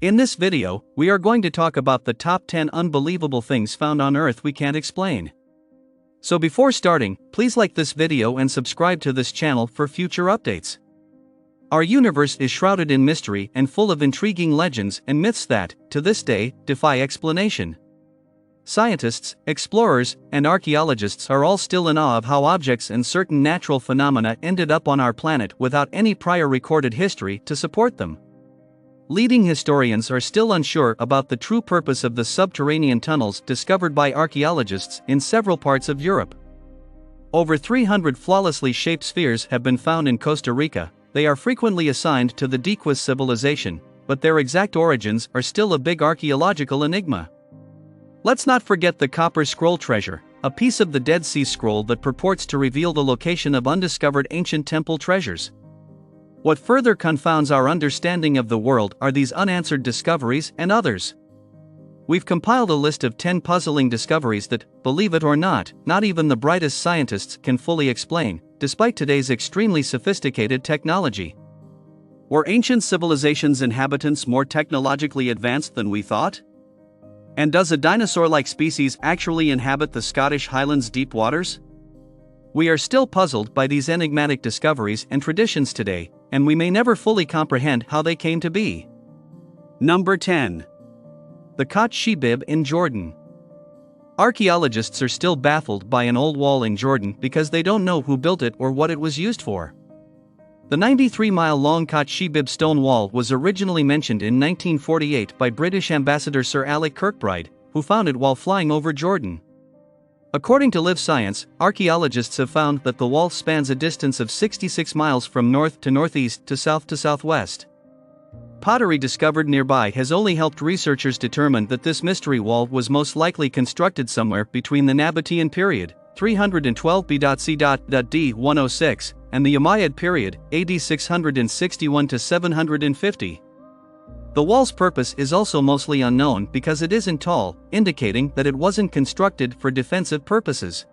In this video, we are going to talk about the top 10 unbelievable things found on Earth we can't explain. So before starting, please like this video and subscribe to this channel for future updates. Our universe is shrouded in mystery and full of intriguing legends and myths that, to this day, defy explanation. Scientists, explorers, and archaeologists are all still in awe of how objects and certain natural phenomena ended up on our planet without any prior recorded history to support them. Leading historians are still unsure about the true purpose of the subterranean tunnels discovered by archaeologists in several parts of Europe. Over 300 flawlessly shaped spheres have been found in Costa Rica. They are frequently assigned to the Dequis civilization, but their exact origins are still a big archaeological enigma. Let's not forget the Copper Scroll treasure, a piece of the Dead Sea Scroll that purports to reveal the location of undiscovered ancient temple treasures. What further confounds our understanding of the world are these unanswered discoveries and others. We've compiled a list of 10 puzzling discoveries that, believe it or not even the brightest scientists can fully explain, despite today's extremely sophisticated technology. Were ancient civilizations' inhabitants more technologically advanced than we thought? And does a dinosaur-like species actually inhabit the Scottish Highlands' deep waters? We are still puzzled by these enigmatic discoveries and traditions today, and we may never fully comprehend how they came to be. Number 10. The Khat Shebib in Jordan. Archaeologists are still baffled by an old wall in Jordan because they don't know who built it or what it was used for. The 93-mile-long Khat Shebib stone wall was originally mentioned in 1948 by British Ambassador Sir Alec Kirkbride, who found it while flying over Jordan. According to Live Science, archaeologists have found that the wall spans a distance of 66 miles from north to northeast to southwest. Pottery discovered nearby has only helped researchers determine that this mystery wall was most likely constructed somewhere between the Nabatean period, 312 BC.D 106, and the Umayyad period, AD 661 to 750. The wall's purpose is also mostly unknown because it isn't tall, indicating that it wasn't constructed for defensive purposes.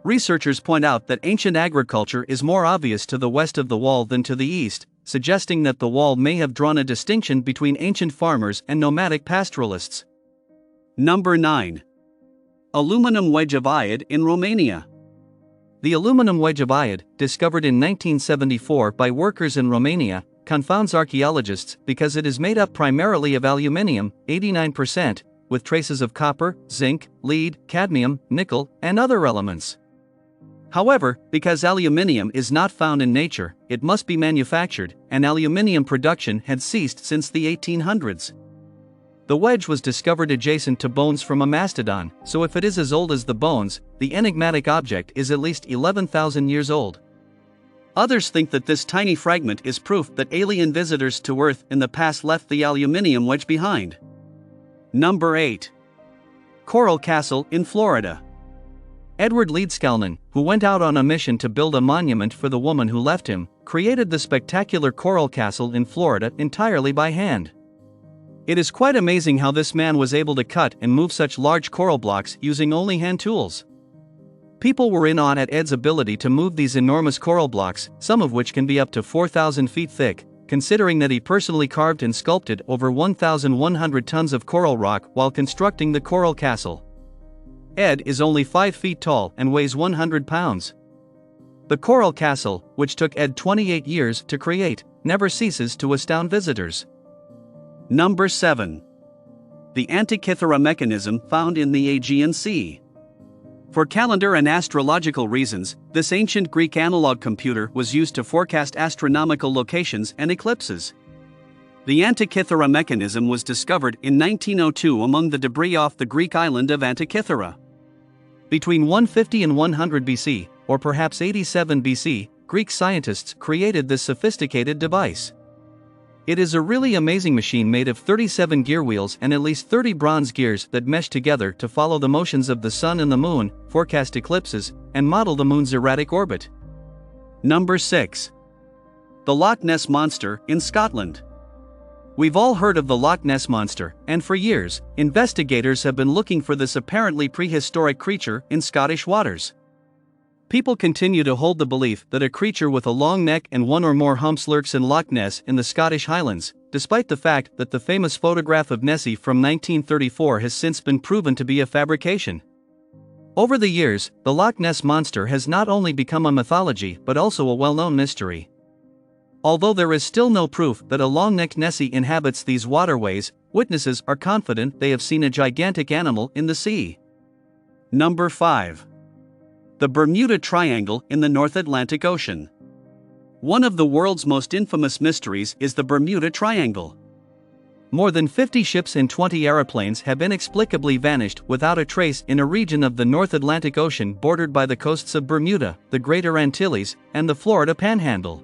Researchers point out that ancient agriculture is more obvious to the west of the wall than to the east, suggesting that the wall may have drawn a distinction between ancient farmers and nomadic pastoralists. Number 9. Aluminum wedge of Iod in Romania. The aluminum wedge of Iod, discovered in 1974 by workers in Romania, confounds archaeologists because it is made up primarily of aluminium, 89%, with traces of copper, zinc, lead, cadmium, nickel, and other elements. However, because aluminium is not found in nature, it must be manufactured, and aluminium production had ceased since the 1800s. The wedge was discovered adjacent to bones from a mastodon, so if it is as old as the bones, the enigmatic object is at least 11,000 years old. Others think that this tiny fragment is proof that alien visitors to Earth in the past left the aluminium wedge behind. Number 8. Coral Castle in Florida. Edward Leedskalnin, who went out on a mission to build a monument for the woman who left him, created the spectacular Coral Castle in Florida entirely by hand. It is quite amazing how this man was able to cut and move such large coral blocks using only hand tools. People were in awe at Ed's ability to move these enormous coral blocks, some of which can be up to 4,000 feet thick, considering that he personally carved and sculpted over 1,100 tons of coral rock while constructing the Coral Castle. Ed is only 5 feet tall and weighs 100 pounds. The Coral Castle, which took Ed 28 years to create, never ceases to astound visitors. Number 7. The Antikythera mechanism found in the Aegean Sea. For calendar and astrological reasons, this ancient Greek analog computer was used to forecast astronomical locations and eclipses. The Antikythera mechanism was discovered in 1902 among the debris off the Greek island of Antikythera. Between 150 and 100 BC, or perhaps 87 BC, Greek scientists created this sophisticated device. It is a really amazing machine made of 37 gear wheels and at least 30 bronze gears that mesh together to follow the motions of the sun and the moon, forecast eclipses, and model the moon's erratic orbit. Number 6. The Loch Ness Monster in Scotland. We've all heard of the Loch Ness Monster, and for years, investigators have been looking for this apparently prehistoric creature in Scottish waters. People continue to hold the belief that a creature with a long neck and one or more humps lurks in Loch Ness in the Scottish Highlands, despite the fact that the famous photograph of Nessie from 1934 has since been proven to be a fabrication. Over the years, the Loch Ness Monster has not only become a mythology but also a well-known mystery. Although there is still no proof that a long-necked Nessie inhabits these waterways, witnesses are confident they have seen a gigantic animal in the sea. Number 5. The Bermuda Triangle in the North Atlantic Ocean. One of the world's most infamous mysteries is the Bermuda Triangle. More than 50 ships and 20 aeroplanes have inexplicably vanished without a trace in a region of the North Atlantic Ocean bordered by the coasts of Bermuda, the Greater Antilles, and the Florida Panhandle.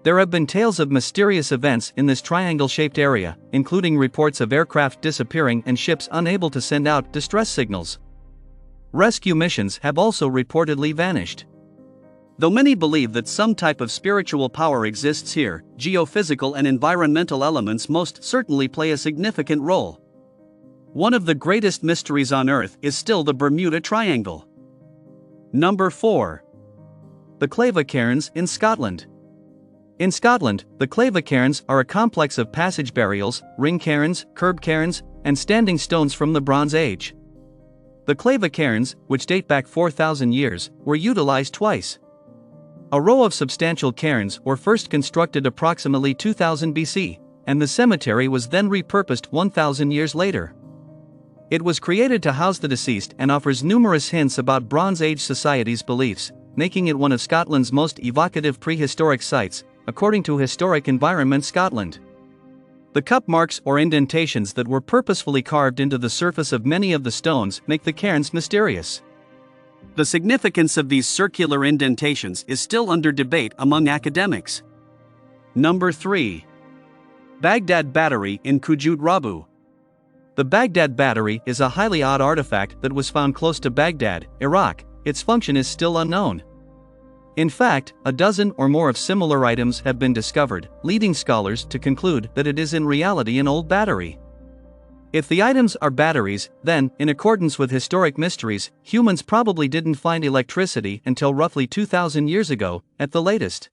There have been tales of mysterious events in this triangle-shaped area, including reports of aircraft disappearing and ships unable to send out distress signals. Rescue missions have also reportedly vanished. Though many believe that some type of spiritual power exists here, geophysical and environmental elements most certainly play a significant role. One of the greatest mysteries on Earth is still the Bermuda Triangle. Number 4. The Clava Cairns in Scotland. In Scotland, the Clava Cairns are a complex of passage burials, ring cairns, curb cairns, and standing stones from the Bronze Age. The Clava Cairns, which date back 4,000 years, were utilized twice. A row of substantial cairns were first constructed approximately 2000 BC, and the cemetery was then repurposed 1,000 years later. It was created to house the deceased and offers numerous hints about Bronze Age society's beliefs, making it one of Scotland's most evocative prehistoric sites, according to Historic Environment Scotland. The cup marks or indentations that were purposefully carved into the surface of many of the stones make the cairns mysterious. The significance of these circular indentations is still under debate among academics. Number 3. Baghdad Battery in Khujut Rabu. The Baghdad Battery is a highly odd artifact that was found close to Baghdad, Iraq. Its function is still unknown. In fact, a dozen or more of similar items have been discovered, leading scholars to conclude that it is in reality an old battery. If the items are batteries, then, in accordance with historic mysteries, humans probably didn't find electricity until roughly 2,000 years ago, at the latest.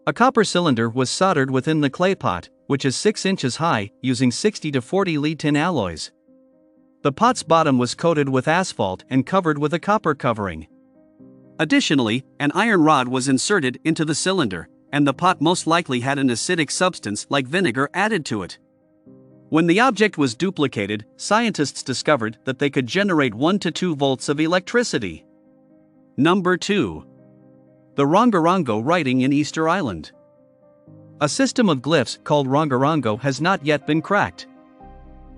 A copper cylinder was soldered within the clay pot, which is 6 inches high, using 60 to 40 lead tin alloys. The pot's bottom was coated with asphalt and covered with a copper covering. Additionally, an iron rod was inserted into the cylinder, and the pot most likely had an acidic substance like vinegar added to it. When the object was duplicated, scientists discovered that they could generate 1 to 2 volts of electricity. Number 2. The Rongorongo writing in Easter Island. A system of glyphs called Rongorongo has not yet been cracked.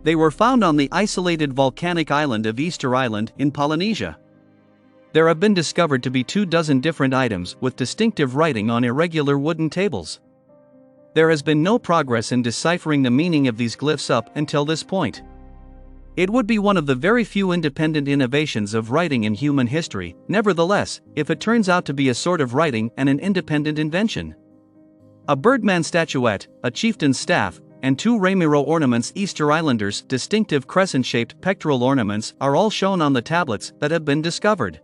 They were found on the isolated volcanic island of Easter Island in Polynesia. There have been discovered to be 24 different items with distinctive writing on irregular wooden tables. There has been no progress in deciphering the meaning of these glyphs up until this point. It would be one of the very few independent innovations of writing in human history, nevertheless, if it turns out to be a sort of writing and an independent invention. A birdman statuette, a chieftain's staff, and 2 Ramiro ornaments, Easter Islanders' distinctive crescent-shaped pectoral ornaments, are all shown on the tablets that have been discovered.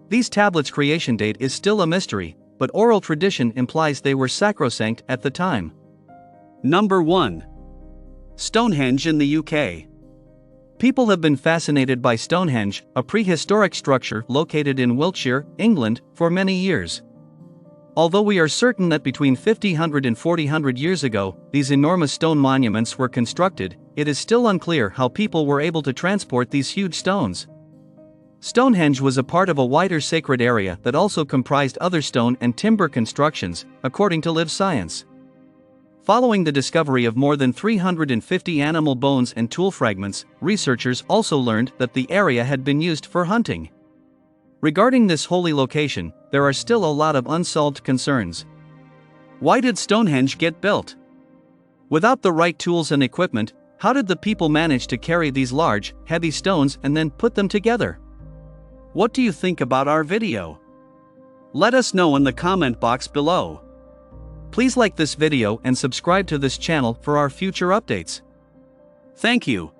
These tablets' creation date is still a mystery, but oral tradition implies they were sacrosanct at the time. Number 1. Stonehenge in the UK. People have been fascinated by Stonehenge, a prehistoric structure located in Wiltshire, England, for many years. Although we are certain that between 5000 and 4000 years ago, these enormous stone monuments were constructed, it is still unclear how people were able to transport these huge stones. Stonehenge was a part of a wider sacred area that also comprised other stone and timber constructions, according to Live Science. Following the discovery of more than 350 animal bones and tool fragments, researchers also learned that the area had been used for hunting. Regarding this holy location, there are still a lot of unsolved concerns. Why did Stonehenge get built? Without the right tools and equipment, how did the people manage to carry these large, heavy stones and then put them together? What do you think about our video? Let us know in the comment box below. Please like this video and subscribe to this channel for our future updates. Thank you.